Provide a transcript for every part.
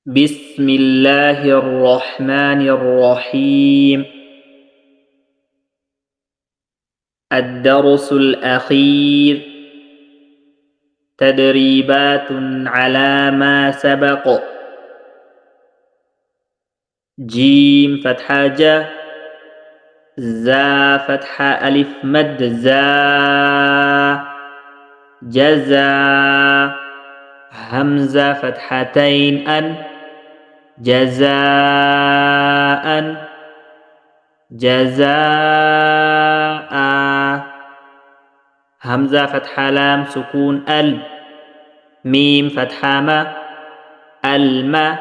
بسم الله الرحمن الرحيم. الدرس الأخير تدريبات على ما سبق. جيم فتحة جا، زا فتحة ألف مد زا، جزا. همزة فتحتين أن، جزاء، جزاء. همزة فتحة لام سكون ال، ميم فتحة ما، الما.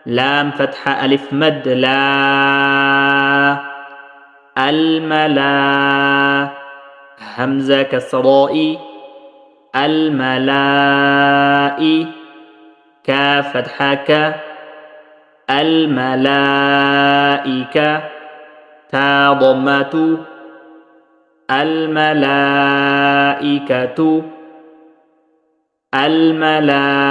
لام فتحة ألف مد لا، الملا. همزة كسرائي، الملائي. كاف فتحة ك، الملائكة. تا ضمة، الملائكة، الملائكة.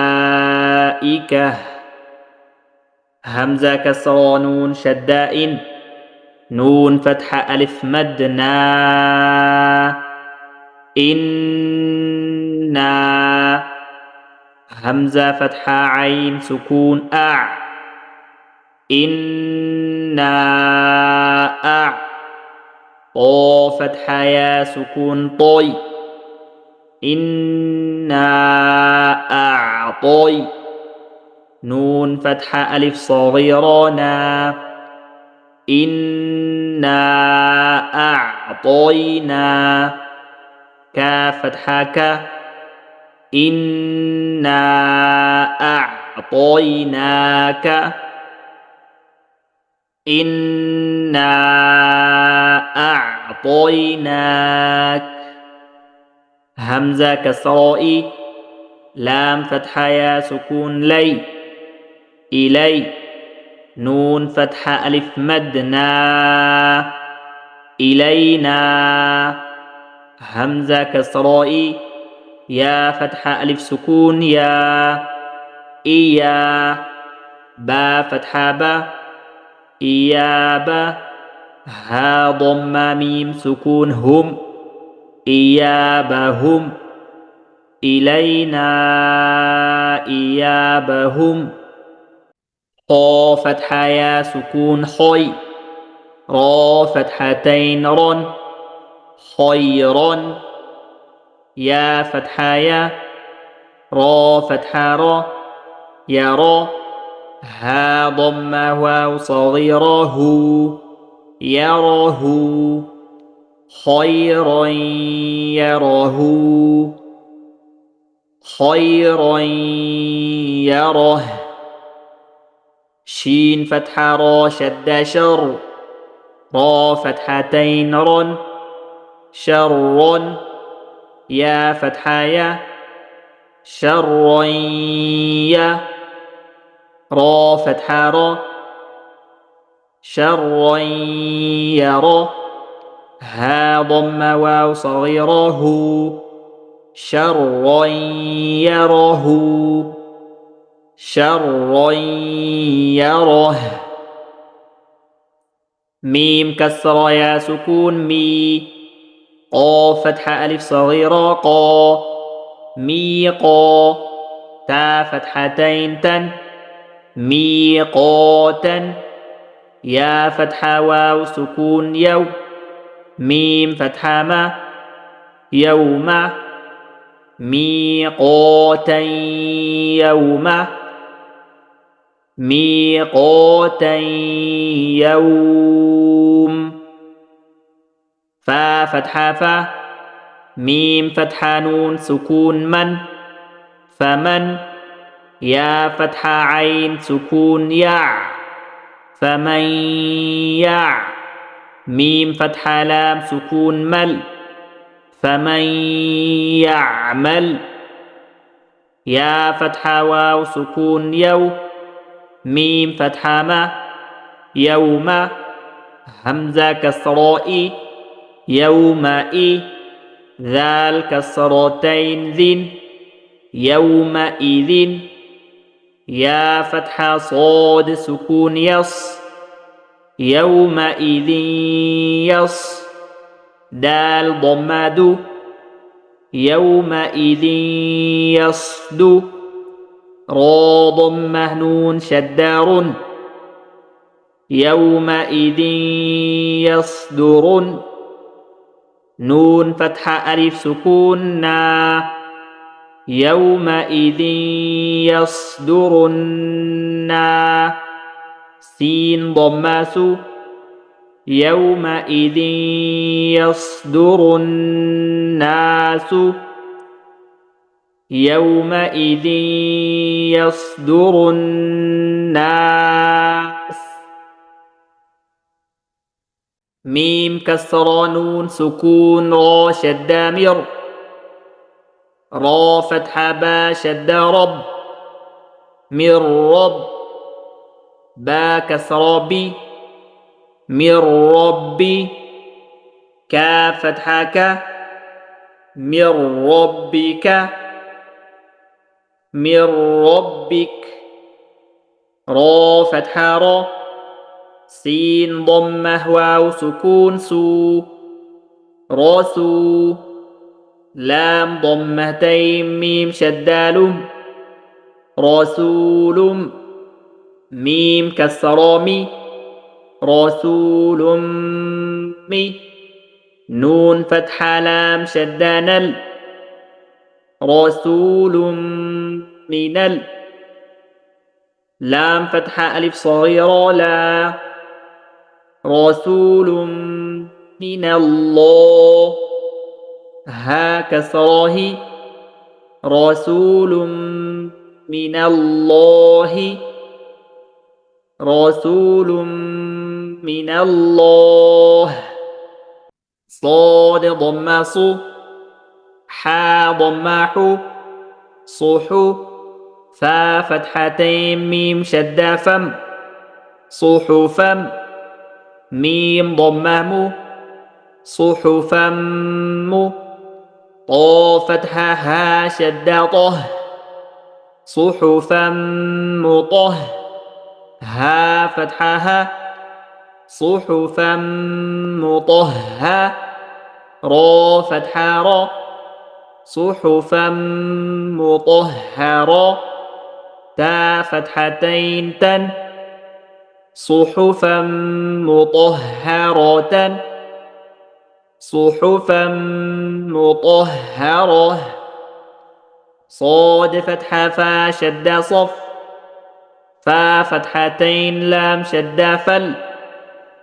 همزة كسر نون شدائن، نون فتحة ألف مد نا، إنا. همزة فتحة عين سكون أع، إنا أع. طا فتحة يا سكون طي، إنا أعطي. نون فتحة ألف صغيرة نا، إنا أعطينا. كاف فتحة ك، إنا أعطيناك، إنا أعطيناك. همزة كسرائي، لام فتحة يا سكون لي، إلي. نون فتحة ألف مد نا، إلينا. همزة كسرائي، يا فتحة ألف سكون يا، إيا. با فتحة با، إيابا. ها ضم ميم سكون هم، إيابهم. إلينا إيابهم. قا فتحة يا سكون حي، را فتحتين رن، خيرا. يا فتحة يا، را فتحة را، يرى. ها ضم واو صغيرة هو، يره. خيرا يره، خيرا يره. شين فتحة را شد شر، را فتحتين رن، شر. يا فتحة يا، شرا يا. را فتحة را، شرا يرى. ها ضم واو صغيرة هو، شرا يره، شرا يره. ميم كسر يا سكون مي، قا فتحة ألف صغيرة قا، ميقا. تا فتحتين تن، ميقاتا. يا فتحة واو سكون يو، ميم فتحة ما، يوم. ميقاتا يوم، ميقاتا يوم. فا فتحة فا، ميم فتحة نون سكون من، فمن. يا فتحة عين سكون يع، فمن يع. ميم فتحة لام سكون مل، فمن يعمل. يا فتحة واو سكون يو، ميم فتحة ما، يوم. همزة كسرائي، يومئ. ذال كسرتين ذن، يومئذ. يا فتحة صاد سكون يص يومئذ يص دال ضماد يومئذ يصد را ضمة نون شدار يومئذ يصدر نون فتحة ألف سكون نا يومئذ يصدرن سين ضماس يومئذ يصدر الناس يومئذ يصدر الناس ميم كسر نون سكون را شد مر را فتح با شد رب من رب با كسر بي من ربي كا فتح ك من ربك من ربك را فتح را سين ضمه واو سكون سو رسو لام ضمتين ميم شدال رسول ميم كسر مي رسول مي نون فتح لام شدان رسول من لام فتح ألف صغيرة لا رسول من الله ها كسره رسول من الله رسول من الله صاد ضم ص حا ضم ح صح فا فتحتين ميم شد فم صحفا ميم ضمه م صحفا م طا فتحة ها شد طه صحفا مطه ها فتحها صحفا مطهى را فتحة را صحفا مطهرة تا فتحتين تن صحفا مطهرة صحفا مطهرة صاد فتحة فا شد صف فا فتحتين لام شد فل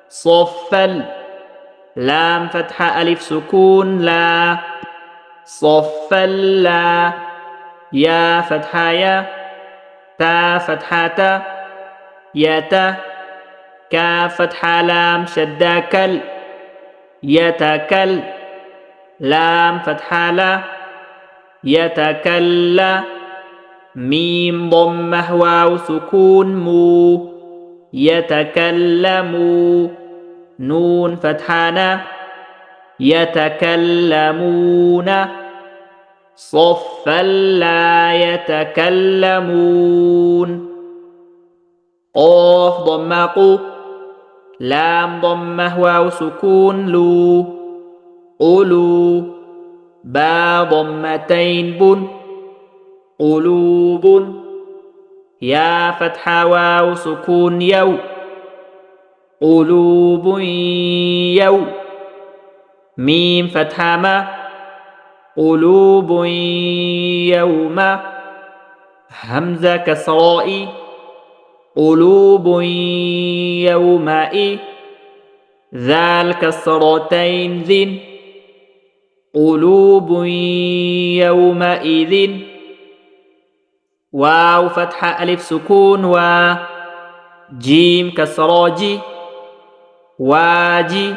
صفل لام فتحة ألف سكون لا صفل لا يا فتحة يا تا فتحة تا يتا كا فتحة لام شد كل يتكل لام فتحة لا يتكل ميم ضمه واو سكون مو يتكلم نون فتحنا يتكلمون صفا لا يتكلمون قاف ضم قو لام ضمه واو سكون لو قلو با ضمتين بن قلوب يا فتح واو سكون يو قلوب يو ميم فتح ما قلوب يوم همزة كسراء قلوب يومئذ ذال كسرتين ذن قلوب يومئذ واو فتح ألف سكون و جيم كسراجي واجي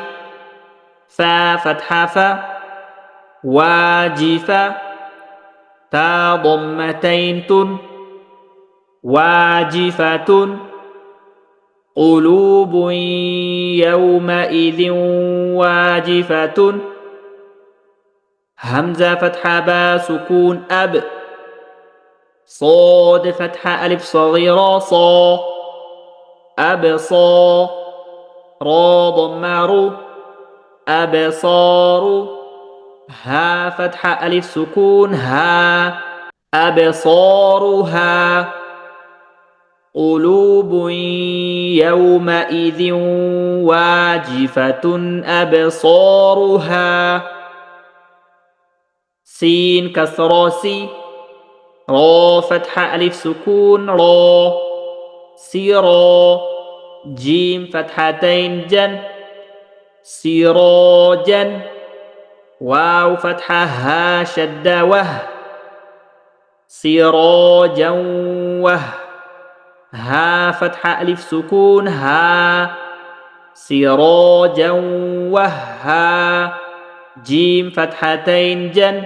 فا فتح فا واجفا تا ضمتين تن واجفة قلوب يومئذ واجفة همزة فتح با سكون أب صاد فتحة ألف صغيرة صا أبصا را ضمة رو أبصار ها فتحة ألف سكون ها أبصارها قلوب يومئذ واجفة أبصارها سين كسرة سي را فتحة ألف سكون را سيرا جيم فتحتين جن سراجا واو فتحة ها شدة وه سراجا وه ها فتحة ألف سكون ها سراجا وها جيم فتحتين جن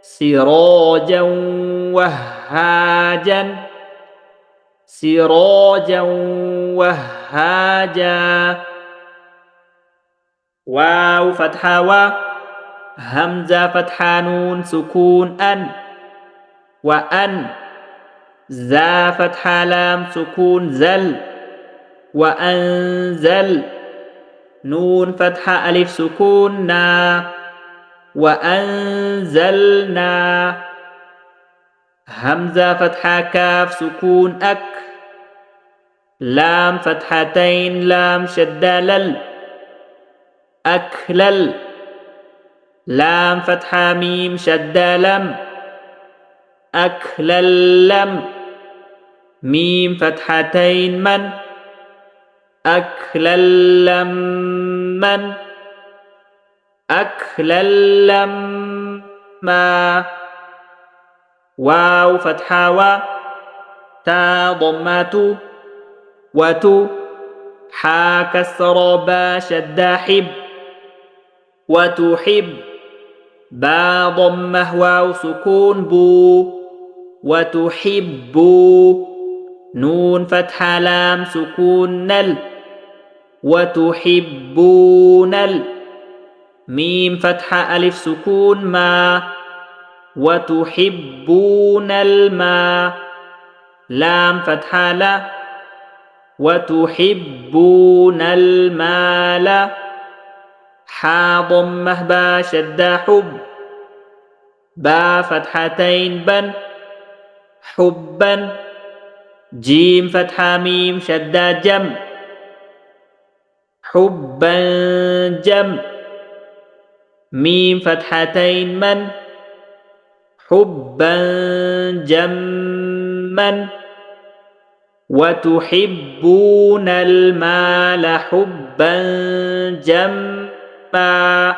سراجا وهاجا سراجا وهاجا واو فتحة و همزة فتحة نون سكون أن وأن زا فتحة لام سكون زل وأنزل نون فتحة ألف سكون نا وأنزلنا همزة فتحة كاف سكون أك لام فتحتين لام شدة لل أكلل لام فتحة ميم شدة لم أكللم ميم فتحتين من أكللم من أكللم ما واو فتحة و تا ضمة وتو حا كسر با شد حب وتحب با ضمة واو سكون بو وتحب نون فتحة لام سكون نل وتحبون ميم فتحة ألف سكون ما وتحبون الماء لام فتحة لا وتحبون المال حا ضمة با شد حب با فتحتين بن حبا جيم فتحة ميم شد جم حبا جم ميم فتحتين من حبا جما وتحبون المال حبا جما